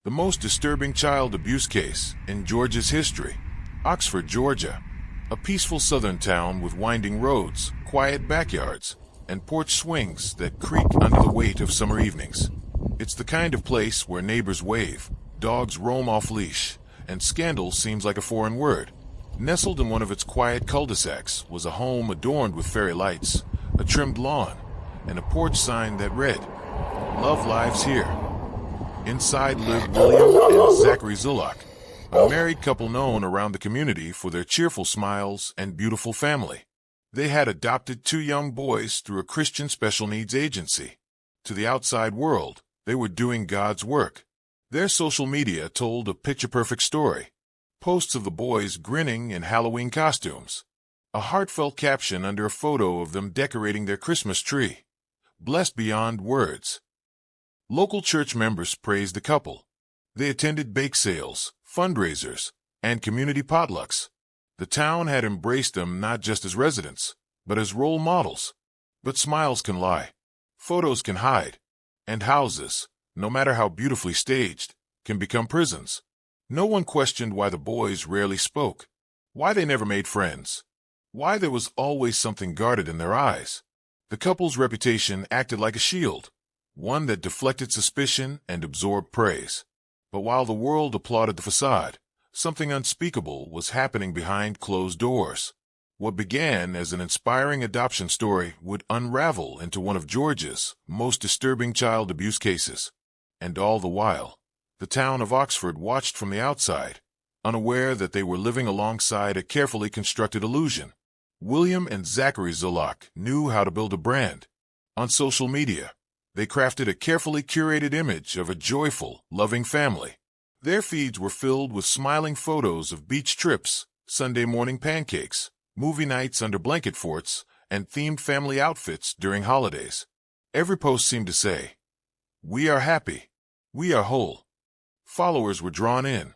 The most disturbing child abuse case in Georgia's history. Oxford, Georgia. A peaceful southern town with winding roads, quiet backyards, and porch swings that creak under the weight of summer evenings. It's the kind of place where neighbors wave, dogs roam off-leash, and scandal seems like a foreign word. Nestled in one of its quiet cul-de-sacs was a home adorned with fairy lights, a trimmed lawn, and a porch sign that read, "Love lives here." Inside lived William and Zachary Zulock, a married couple known around the community for their cheerful smiles and beautiful family. They had adopted 2 young boys through a Christian special needs agency. To the outside world, they were doing God's work. Their social media told a picture-perfect story. Posts of the boys grinning in Halloween costumes. A heartfelt caption under a photo of them decorating their Christmas tree. Blessed beyond words. Local church members praised the couple. They attended bake sales, fundraisers, and community potlucks. The town had embraced them not just as residents, but as role models. But smiles can lie. Photos can hide. And houses, no matter how beautifully staged, can become prisons. No one questioned why the boys rarely spoke, why they never made friends, why there was always something guarded in their eyes. The couple's reputation acted like a shield, one that deflected suspicion and absorbed praise. But while the world applauded the facade, something unspeakable was happening behind closed doors. What began as an inspiring adoption story would unravel into one of Georgia's most disturbing child abuse cases. And all the while, the town of Oxford watched from the outside, unaware that they were living alongside a carefully constructed illusion. William and Zachary Zulock knew how to build a brand. On social media, they crafted a carefully curated image of a joyful, loving family. Their feeds were filled with smiling photos of beach trips, Sunday morning pancakes, movie nights under blanket forts, and themed family outfits during holidays. Every post seemed to say, "We are happy. We are whole." Followers were drawn in.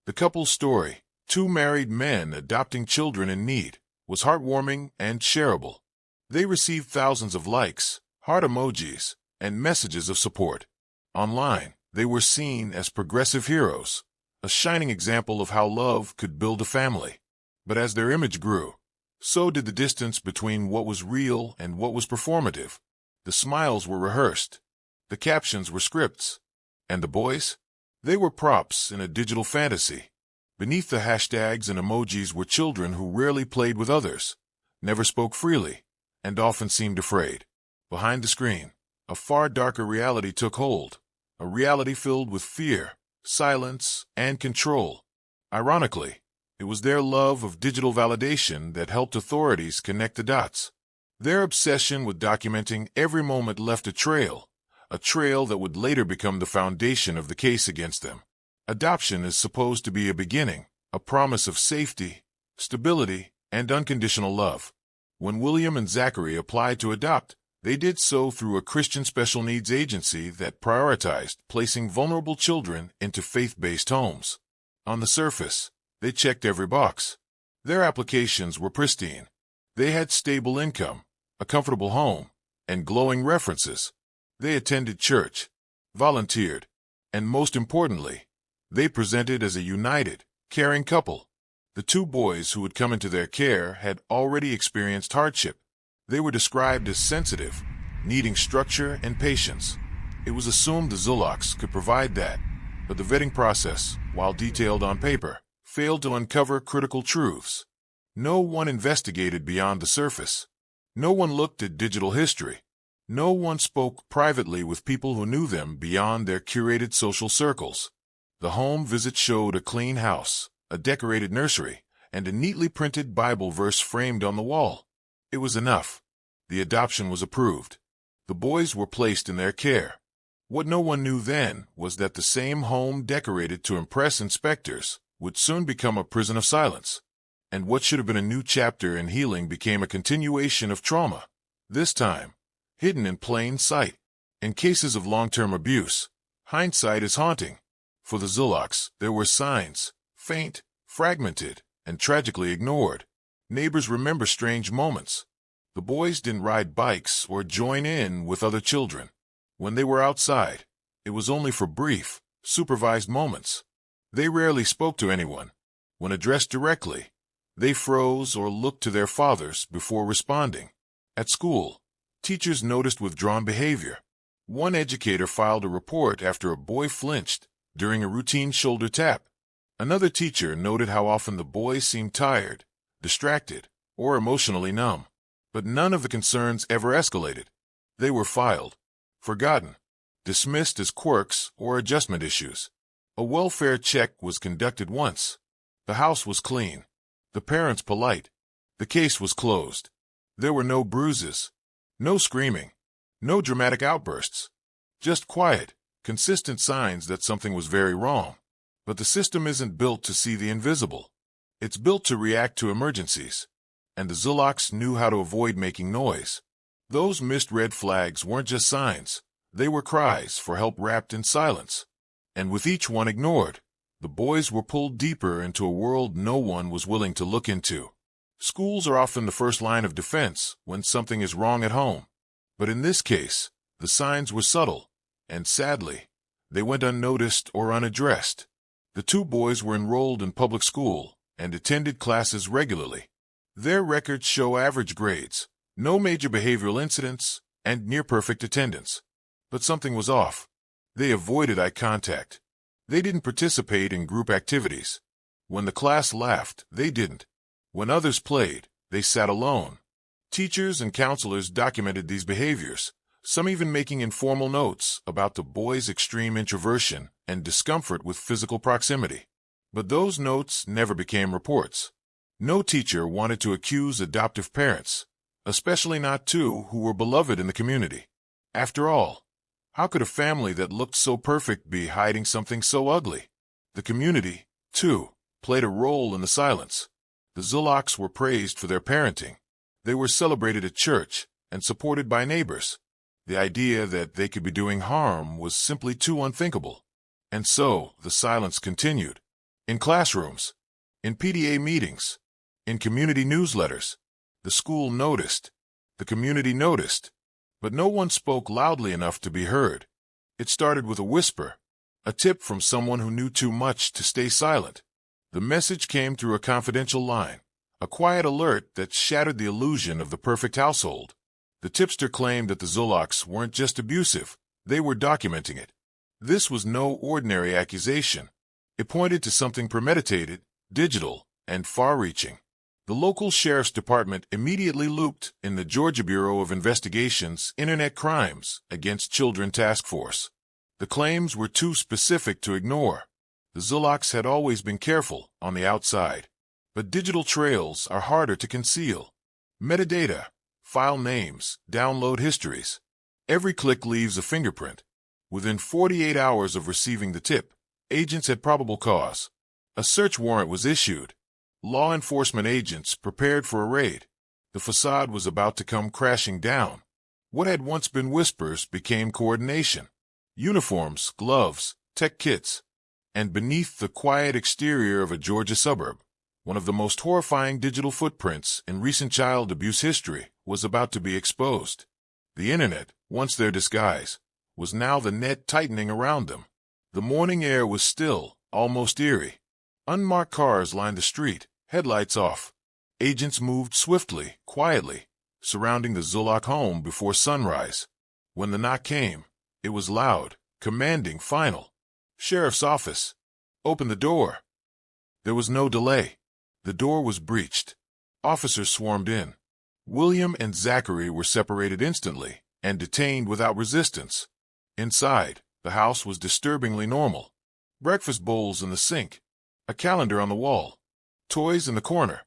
The couple's story, 2 married men adopting children in need, was heartwarming and shareable. They received thousands of likes, heart emojis, and messages of support. Online, they were seen as progressive heroes, a shining example of how love could build a family. But as their image grew, so did the distance between what was real and what was performative. The smiles were rehearsed. The captions were scripts. And the boys? They were props in a digital fantasy. Beneath the hashtags and emojis were children who rarely played with others, never spoke freely, and often seemed afraid. Behind the screen, a far darker reality took hold, a reality filled with fear, silence, and control. Ironically, it was their love of digital validation that helped authorities connect the dots. Their obsession with documenting every moment left a trail that would later become the foundation of the case against them. Adoption is supposed to be a beginning, a promise of safety, stability, and unconditional love. When William and Zachary applied to adopt, they did so through a Christian special needs agency that prioritized placing vulnerable children into faith-based homes. On the surface, they checked every box. Their applications were pristine. They had stable income, a comfortable home, and glowing references. They attended church, volunteered, and most importantly, they presented as a united, caring couple. The 2 boys who had come into their care had already experienced hardship. They were described as sensitive, needing structure and patience. It was assumed the Zulocks could provide that, but the vetting process, while detailed on paper, failed to uncover critical truths. No one investigated beyond the surface. No one looked at digital history. No one spoke privately with people who knew them beyond their curated social circles. The home visit showed a clean house, a decorated nursery, and a neatly printed Bible verse framed on the wall. It was enough. The adoption was approved. The boys were placed in their care. What no one knew then was that the same home decorated to impress inspectors would soon become a prison of silence. And what should have been a new chapter in healing became a continuation of trauma, this time hidden in plain sight. In cases of long-term abuse, hindsight is haunting. For the Zulocks, there were signs, faint, fragmented, and tragically ignored. Neighbors remember strange moments. The boys didn't ride bikes or join in with other children. When they were outside, it was only for brief, supervised moments. They rarely spoke to anyone. When addressed directly, they froze or looked to their fathers before responding. At school, teachers noticed withdrawn behavior. One educator filed a report after a boy flinched during a routine shoulder tap. Another teacher noted how often the boy seemed tired, distracted, or emotionally numb. But none of the concerns ever escalated. They were filed, forgotten, dismissed as quirks or adjustment issues. A welfare check was conducted once. The house was clean. The parents polite. The case was closed. There were no bruises, no screaming, no dramatic outbursts. Just quiet, consistent signs that something was very wrong. But the system isn't built to see the invisible. It's built to react to emergencies. And the Zulocks knew how to avoid making noise. Those missed red flags weren't just signs. They were cries for help wrapped in silence. And with each one ignored, the boys were pulled deeper into a world no one was willing to look into. Schools are often the first line of defense when something is wrong at home. But in this case, the signs were subtle, and sadly, they went unnoticed or unaddressed. The two boys were enrolled in public school and attended classes regularly. Their records show average grades, no major behavioral incidents, and near-perfect attendance. But something was off. They avoided eye contact. They didn't participate in group activities. When the class laughed, they didn't. When others played, they sat alone. Teachers and counselors documented these behaviors, some even making informal notes about the boys' extreme introversion and discomfort with physical proximity. But those notes never became reports. No teacher wanted to accuse adoptive parents, especially not two who were beloved in the community. After all, how could a family that looked so perfect be hiding something so ugly? The community, too, played a role in the silence. The Zulocks were praised for their parenting. They were celebrated at church and supported by neighbors. The idea that they could be doing harm was simply too unthinkable. And so the silence continued. In classrooms, in PTA meetings, in community newsletters, the school noticed, the community noticed, but no one spoke loudly enough to be heard. It started with a whisper, a tip from someone who knew too much to stay silent. The message came through a confidential line, a quiet alert that shattered the illusion of the perfect household. The tipster claimed that the Zulocks weren't just abusive, they were documenting it. This was no ordinary accusation. It pointed to something premeditated, digital, and far-reaching. The local sheriff's department immediately looped in the Georgia Bureau of Investigation's Internet Crimes Against Children Task Force. The claims were too specific to ignore. The Zulocks had always been careful on the outside. But digital trails are harder to conceal. Metadata, file names, download histories. Every click leaves a fingerprint. Within 48 hours of receiving the tip, agents had probable cause. A search warrant was issued. Law enforcement agents prepared for a raid. The facade was about to come crashing down. What had once been whispers became coordination. Uniforms, gloves, tech kits. And beneath the quiet exterior of a Georgia suburb, one of the most horrifying digital footprints in recent child abuse history was about to be exposed. The internet, once their disguise, was now the net tightening around them. The morning air was still, almost eerie. Unmarked cars lined the street, headlights off. Agents moved swiftly, quietly, surrounding the Zulock home before sunrise. When the knock came, it was loud, commanding, final. Sheriff's office. Open the door. There was no delay. The door was breached. Officers swarmed in. William and Zachary were separated instantly and detained without resistance. Inside, the house was disturbingly normal. Breakfast bowls in the sink, a calendar on the wall, toys in the corner.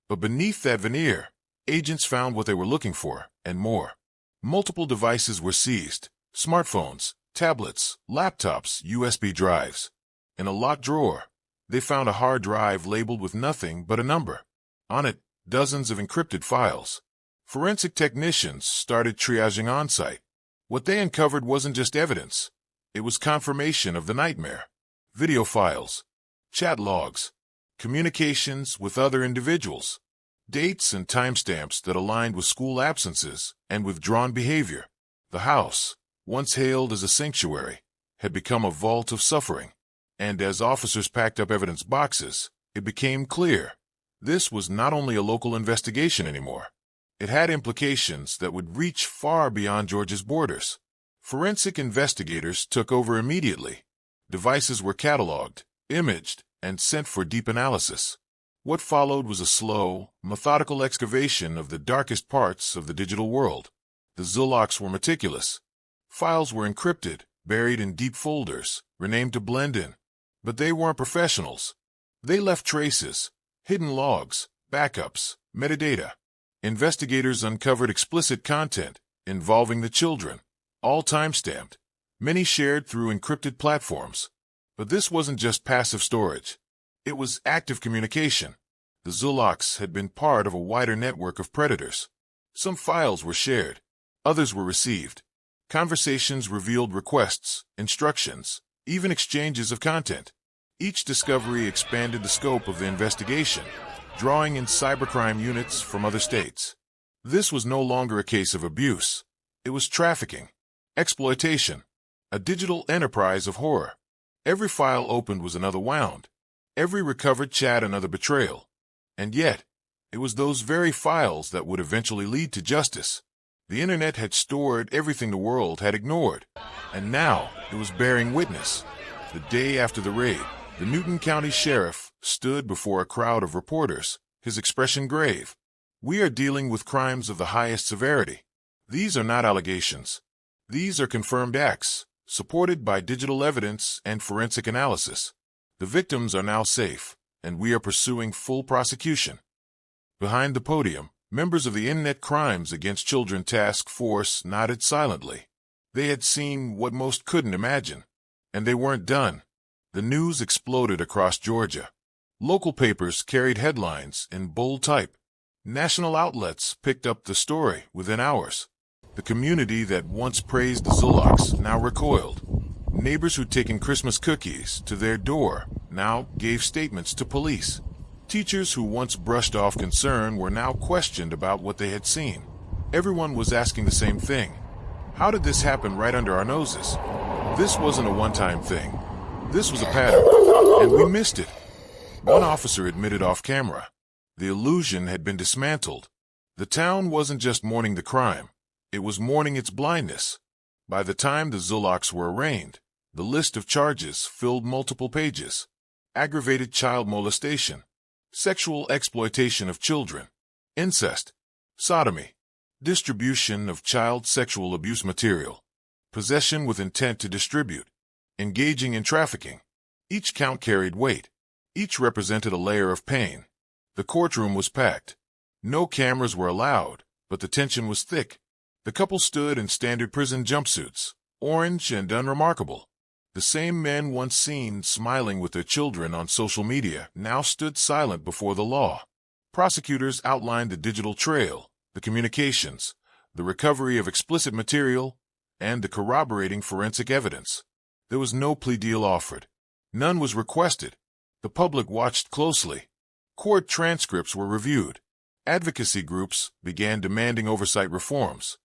But beneath that veneer, agents found what they were looking for, and more. Multiple devices were seized: smartphones, tablets, laptops, USB drives. In a locked drawer, they found a hard drive labeled with nothing but a number. On it, dozens of encrypted files. Forensic technicians started triaging on-site. What they uncovered wasn't just evidence. It was confirmation of the nightmare. Video files, chat logs, communications with other individuals, dates and timestamps that aligned with school absences and withdrawn behavior. The house, once hailed as a sanctuary, had become a vault of suffering. And as officers packed up evidence boxes, it became clear this was not only a local investigation anymore. It had implications that would reach far beyond Georgia's borders. Forensic investigators took over immediately. Devices were cataloged, imaged, and sent for deep analysis. What followed was a slow, methodical excavation of the darkest parts of the digital world. The Zulocks were meticulous. Files were encrypted, buried in deep folders, renamed to blend in. But they weren't professionals. They left traces, hidden logs, backups, metadata. Investigators uncovered explicit content involving the children, all timestamped, many shared through encrypted platforms. But this wasn't just passive storage. It was active communication. The Zulocks had been part of a wider network of predators. Some files were shared. Others were received. Conversations revealed requests, instructions, even exchanges of content. Each discovery expanded the scope of the investigation, drawing in cybercrime units from other states. This was no longer a case of abuse. It was trafficking, exploitation, a digital enterprise of horror. Every file opened was another wound. Every recovered chat another betrayal. And yet, it was those very files that would eventually lead to justice. The internet had stored everything the world had ignored, and now it was bearing witness. The day after the raid, the Newton County Sheriff stood before a crowd of reporters, his expression grave. "We are dealing with crimes of the highest severity. These are not allegations. These are confirmed acts, supported by digital evidence and forensic analysis. The victims are now safe, and we are pursuing full prosecution." Behind the podium, members of the Internet Crimes Against Children Task Force nodded silently. They had seen what most couldn't imagine. And they weren't done. The news exploded across Georgia. Local papers carried headlines in bold type. National outlets picked up the story within hours. The community that once praised the Zulocks now recoiled. Neighbors who'd taken Christmas cookies to their door now gave statements to police. Teachers who once brushed off concern were now questioned about what they had seen. Everyone was asking the same thing. How did this happen right under our noses? This wasn't a one-time thing. This was a pattern, and we missed it. One officer admitted off camera. The illusion had been dismantled. The town wasn't just mourning the crime. It was mourning its blindness. By the time the Zulocks were arraigned, the list of charges filled multiple pages. Aggravated child molestation, sexual exploitation of children, incest, sodomy, distribution of child sexual abuse material, possession with intent to distribute, engaging in trafficking. Each count carried weight. Each represented a layer of pain. The courtroom was packed. No cameras were allowed, but the tension was thick. The couple stood in standard prison jumpsuits, orange and unremarkable. The same men once seen smiling with their children on social media now stood silent before the law. Prosecutors outlined the digital trail, the communications, the recovery of explicit material, and the corroborating forensic evidence. There was no plea deal offered. None was requested. The public watched closely. Court transcripts were reviewed. Advocacy groups began demanding oversight reforms.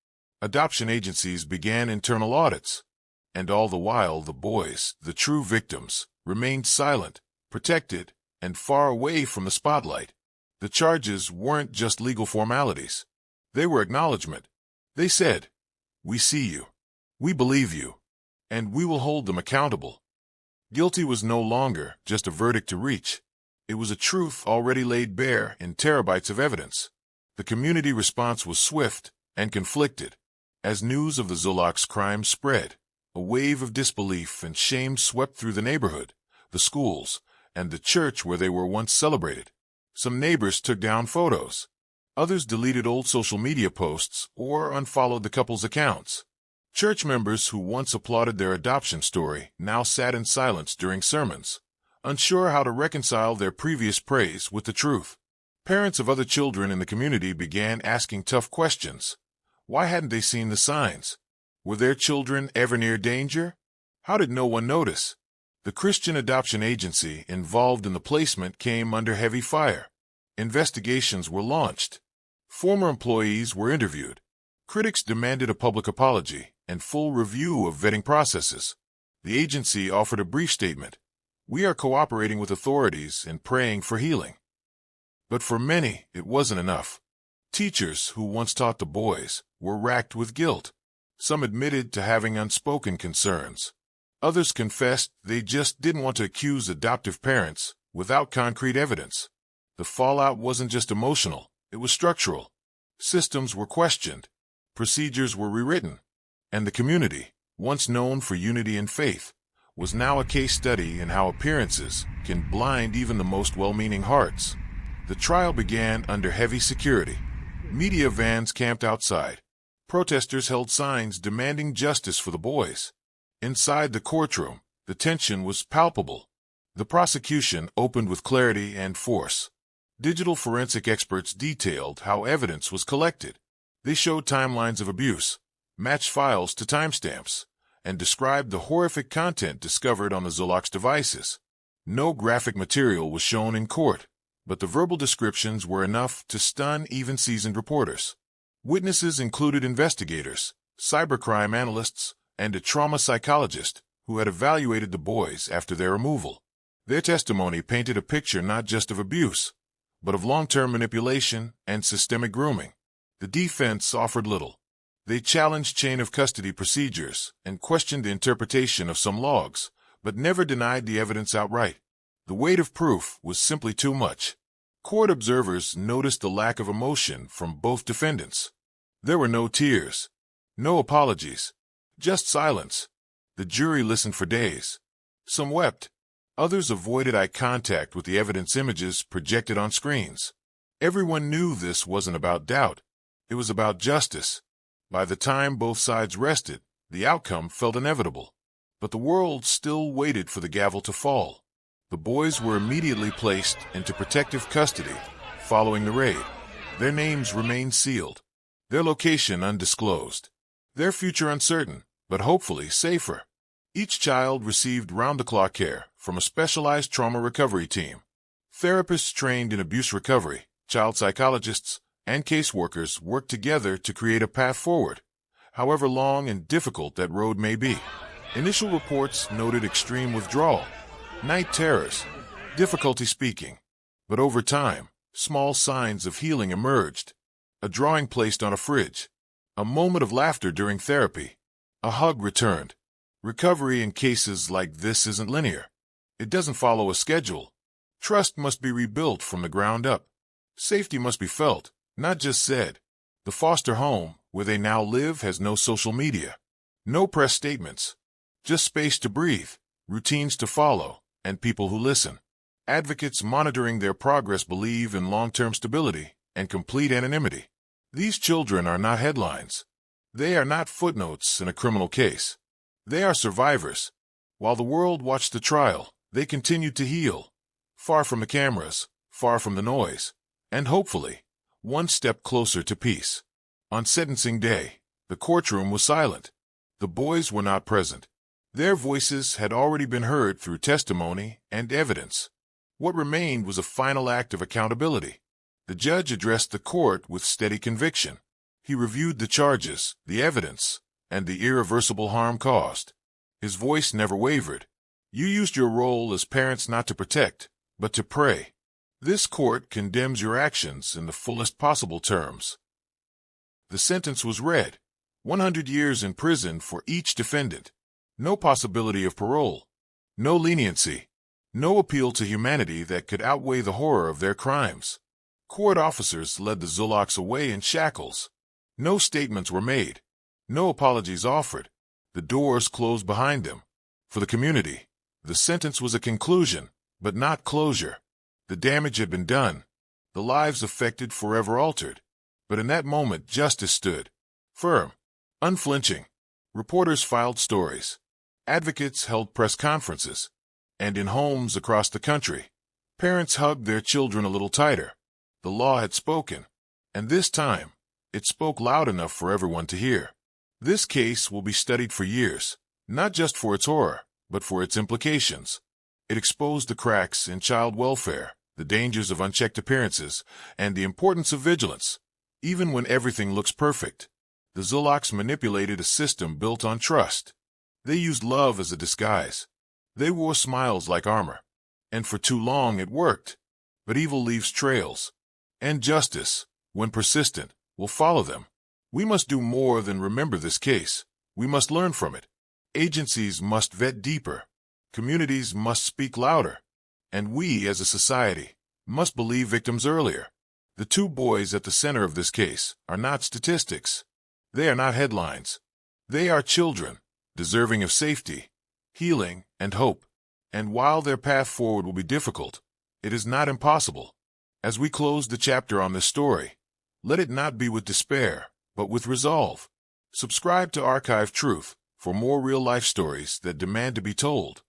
Adoption agencies began internal audits. And all the while, the boys, the true victims, remained silent, protected, and far away from the spotlight. The charges weren't just legal formalities. They were acknowledgement. They said, "We see you. We believe you. And we will hold them accountable." Guilty was no longer just a verdict to reach. It was a truth already laid bare in terabytes of evidence. The community response was swift and conflicted. As news of the Zulocks' crime spread, a wave of disbelief and shame swept through the neighborhood, the schools, and the church where they were once celebrated. Some neighbors took down photos. Others deleted old social media posts or unfollowed the couple's accounts. Church members who once applauded their adoption story now sat in silence during sermons, unsure how to reconcile their previous praise with the truth. Parents of other children in the community began asking tough questions. Why hadn't they seen the signs? Were their children ever near danger? How did no one notice? The Christian adoption agency involved in the placement came under heavy fire. Investigations were launched. Former employees were interviewed. Critics demanded a public apology and full review of vetting processes. The agency offered a brief statement. "We are cooperating with authorities and praying for healing." But for many, it wasn't enough. Teachers who once taught the boys were racked with guilt. Some admitted to having unspoken concerns. Others confessed they just didn't want to accuse adoptive parents without concrete evidence. The fallout wasn't just emotional, it was structural. Systems were questioned, procedures were rewritten, and the community, once known for unity and faith, was now a case study in how appearances can blind even the most well-meaning hearts. The trial began under heavy security. Media vans camped outside. Protesters held signs demanding justice for the boys. Inside the courtroom, the tension was palpable. The prosecution opened with clarity and force. Digital forensic experts detailed how evidence was collected. They showed timelines of abuse, matched files to timestamps, and described the horrific content discovered on the Zulock's devices. No graphic material was shown in court, but the verbal descriptions were enough to stun even seasoned reporters. Witnesses included investigators, cybercrime analysts, and a trauma psychologist who had evaluated the boys after their removal. Their testimony painted a picture not just of abuse, but of long-term manipulation and systemic grooming. The defense offered little. They challenged chain of custody procedures and questioned the interpretation of some logs, but never denied the evidence outright. The weight of proof was simply too much. Court observers noticed the lack of emotion from both defendants. There were no tears, no apologies, just silence. The jury listened for days. Some wept. Others avoided eye contact with the evidence images projected on screens. Everyone knew this wasn't about doubt. It was about justice. By the time both sides rested, the outcome felt inevitable. But the world still waited for the gavel to fall. The boys were immediately placed into protective custody following the raid. Their names remained sealed, their location undisclosed, their future uncertain, but hopefully safer. Each child received round-the-clock care from a specialized trauma recovery team. Therapists trained in abuse recovery, child psychologists, and caseworkers worked together to create a path forward, however long and difficult that road may be. Initial reports noted extreme withdrawal, night terrors, difficulty speaking. But over time, small signs of healing emerged. A drawing placed on a fridge, a moment of laughter during therapy, a hug returned. Recovery in cases like this isn't linear. It doesn't follow a schedule. Trust must be rebuilt from the ground up. Safety must be felt, not just said. The foster home, where they now live, has no social media, no press statements, just space to breathe, routines to follow, and people who listen. Advocates monitoring their progress believe in long-term stability and complete anonymity. These children are not headlines. They are not footnotes in a criminal case. They are survivors. While the world watched the trial, they continued to heal, far from the cameras, far from the noise, and hopefully, one step closer to peace. On sentencing day, the courtroom was silent. The boys were not present. Their voices had already been heard through testimony and evidence. What remained was a final act of accountability. The judge addressed the court with steady conviction. He reviewed the charges, the evidence, and the irreversible harm caused. His voice never wavered. You used your role as parents not to protect, but to pray. This court condemns your actions in the fullest possible terms. The sentence was read. 100 years in prison for each defendant. No possibility of parole. No leniency. No appeal to humanity that could outweigh the horror of their crimes. Court officers led the Zulocks away in shackles. No statements were made. No apologies offered. The doors closed behind them. For the community, the sentence was a conclusion, but not closure. The damage had been done. The lives affected forever altered. But in that moment, justice stood. Firm. Unflinching. Reporters filed stories. Advocates held press conferences. And in homes across the country, parents hugged their children a little tighter. The law had spoken. And this time, it spoke loud enough for everyone to hear. This case will be studied for years, not just for its horror, but for its implications. It exposed the cracks in child welfare, the dangers of unchecked appearances, and the importance of vigilance. Even when everything looks perfect, the Zulocks manipulated a system built on trust. They used love as a disguise. They wore smiles like armor. And for too long it worked. But evil leaves trails. And justice, when persistent, will follow them. We must do more than remember this case. We must learn from it. Agencies must vet deeper. Communities must speak louder. And we, as a society, must believe victims earlier. The two boys at the center of this case are not statistics. They are not headlines. They are children, deserving of safety, healing, and hope. And while their path forward will be difficult, it is not impossible. As we close the chapter on this story, let it not be with despair, but with resolve. Subscribe to Archive Truth for more real-life stories that demand to be told.